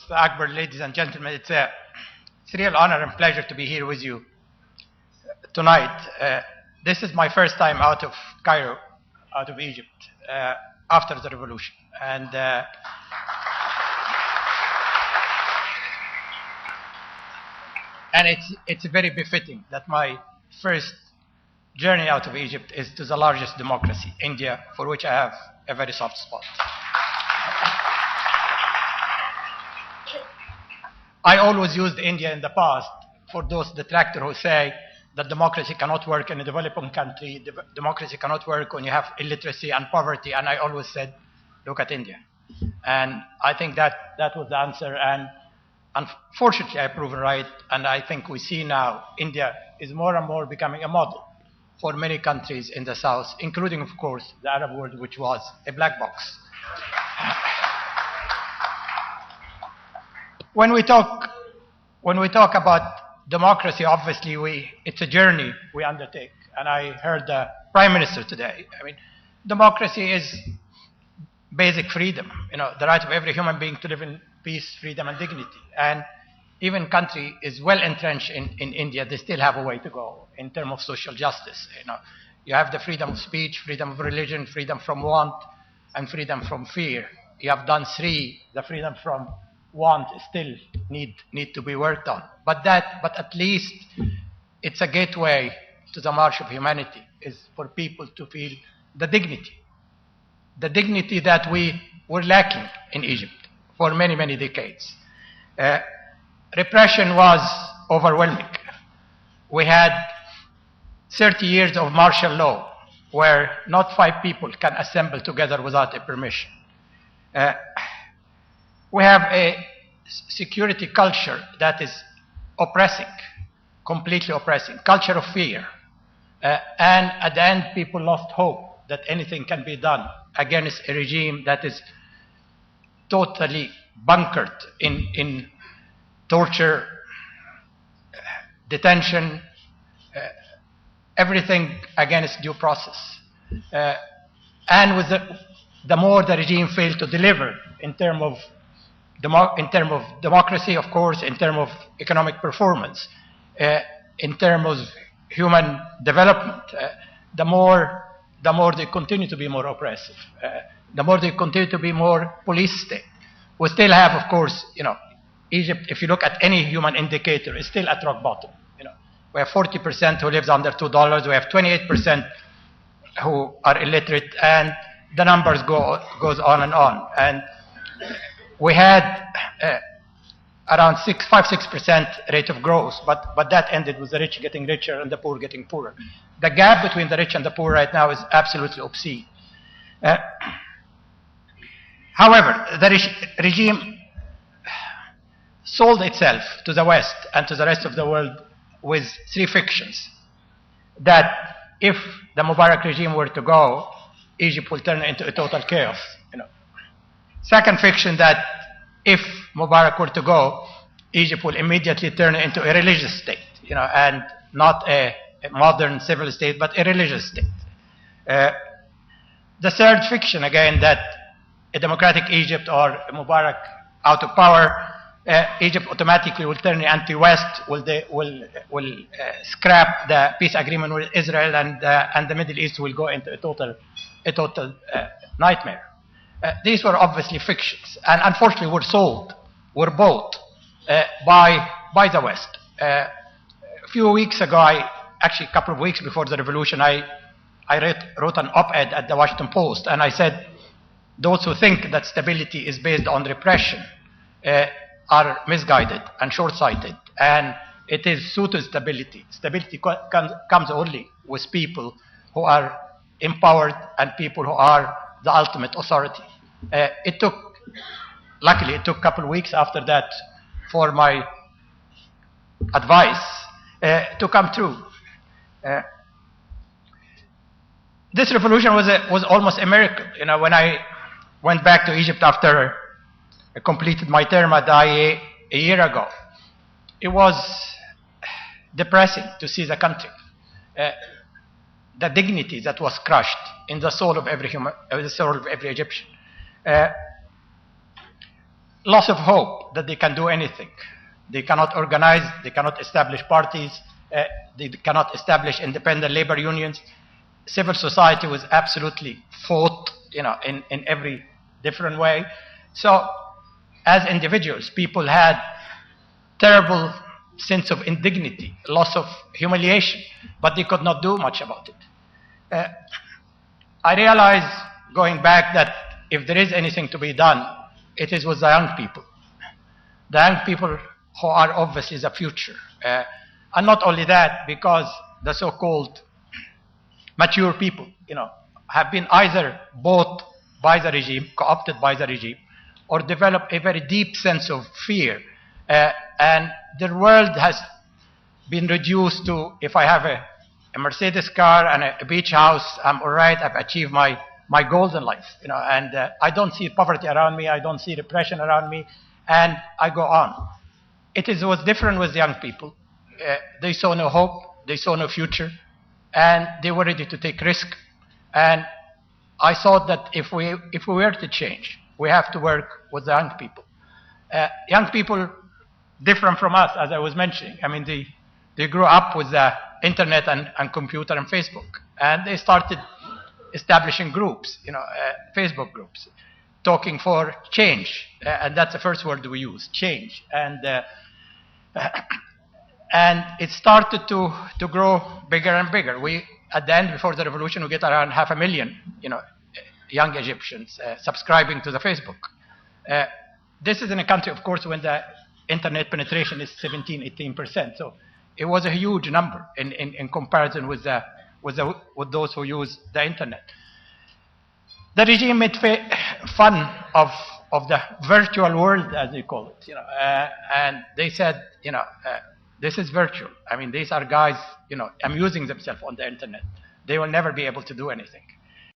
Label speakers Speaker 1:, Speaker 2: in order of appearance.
Speaker 1: Akbar, ladies and gentlemen. It's a real honor and pleasure to be here with you tonight. This is my first time out of Cairo, out of Egypt, after the revolution. And it's very befitting that my first journey out of Egypt is to the largest democracy, India, for which I have a very soft spot. I always used India in the past for those detractors who say that democracy cannot work in a developing country, democracy cannot work when you have illiteracy and poverty, and I always said, look at India. And I think that was the answer, and unfortunately I've proven right, and I think we see now India is more and more becoming a model for many countries in the South, including, of course, the Arab world, which was a black box. When we talk about democracy, obviously it's a journey we undertake. And I heard the Prime Minister today. I mean, democracy is basic freedom, the right of every human being to live in peace, freedom, and dignity. And even country is well entrenched in India, they still have a way to go in terms of social justice. You have the freedom of speech, freedom of religion, freedom from want, and freedom from fear. You have done three. The freedom from want still need to be worked on. But at least it's a gateway to the march of humanity, is for people to feel the dignity that we were lacking in Egypt for many, many decades. Repression was overwhelming. We had 30 years of martial law where not 5 people can assemble together without a permission. We have a security culture that is oppressing, completely oppressing, culture of fear. And at the end, people lost hope that anything can be done against a regime that is totally bunkered in torture, detention, everything against due process. And with the more the regime failed to deliver in terms of democracy, of course, in terms of economic performance, in terms of human development, the more they continue to be more oppressive, the more they continue to be more police state. We still have, of course, Egypt, if you look at any human indicator, is still at rock bottom. We have 40% who lives under $2. We have 28% who are illiterate, and the numbers goes on and on. And we had around 5-6% rate of growth, but that ended with the rich getting richer and the poor getting poorer. The gap between the rich and the poor right now is absolutely obscene. However, the regime sold itself to the West and to the rest of the world with 3 fictions. That if the Mubarak regime were to go, Egypt will turn into a total chaos. Second fiction, that if Mubarak were to go, Egypt will immediately turn into a religious state, and not a modern civil state, but a religious state. The third fiction, again, that a democratic Egypt or Mubarak out of power, Egypt automatically will turn anti-West, will scrap the peace agreement with Israel, and the Middle East will go into a total nightmare. These were obviously fictions, and unfortunately were bought by the West. A few weeks ago, actually a couple of weeks before the revolution, I wrote an op-ed at the Washington Post, and I said, those who think that stability is based on repression are misguided and short-sighted, and it is pseudo stability. Stability comes only with people who are empowered and people who are the ultimate authority. Luckily, it took a couple of weeks after that for my advice to come true. This revolution was almost a miracle. When I went back to Egypt after I completed my term at the IEA a year ago, it was depressing to see the country. The dignity that was crushed in the soul of every human, the soul of every Egyptian. loss of hope that they can do anything. They cannot organize, they cannot establish parties, they cannot establish independent labor unions. Civil society was absolutely fought, in every different way. So, as individuals, people had terrible sense of indignity, loss of humiliation, but they could not do much about it. I realized, going back, that if there is anything to be done, it is with the young people. The young people who are obviously the future. And not only that, because the so-called mature people, have been either bought by the regime, co-opted by the regime, or developed a very deep sense of fear. And their world has been reduced to, if I have a Mercedes car and a beach house, I'm all right, I've achieved my goals in life. And I don't see poverty around me, I don't see repression around me, and I go on. Was different with young people. They saw no hope, they saw no future, and they were ready to take risk. And I thought that if we were to change, we have to work with the young people. Young people, different from us, as I was mentioning. I mean, they grew up with the internet and computer and Facebook, and they started establishing groups, Facebook groups, talking for change, and that's the first word we use, change. And it started to grow bigger and bigger. At the end, before the revolution, we get around 500,000, young Egyptians subscribing to the Facebook. This is in a country, of course, when the internet penetration is 17, 18%. So it was a huge number in comparison with those who use the internet. The regime made fun of the virtual world, as they call it, and they said, this is virtual. I mean, these are guys, amusing themselves on the internet. They will never be able to do anything.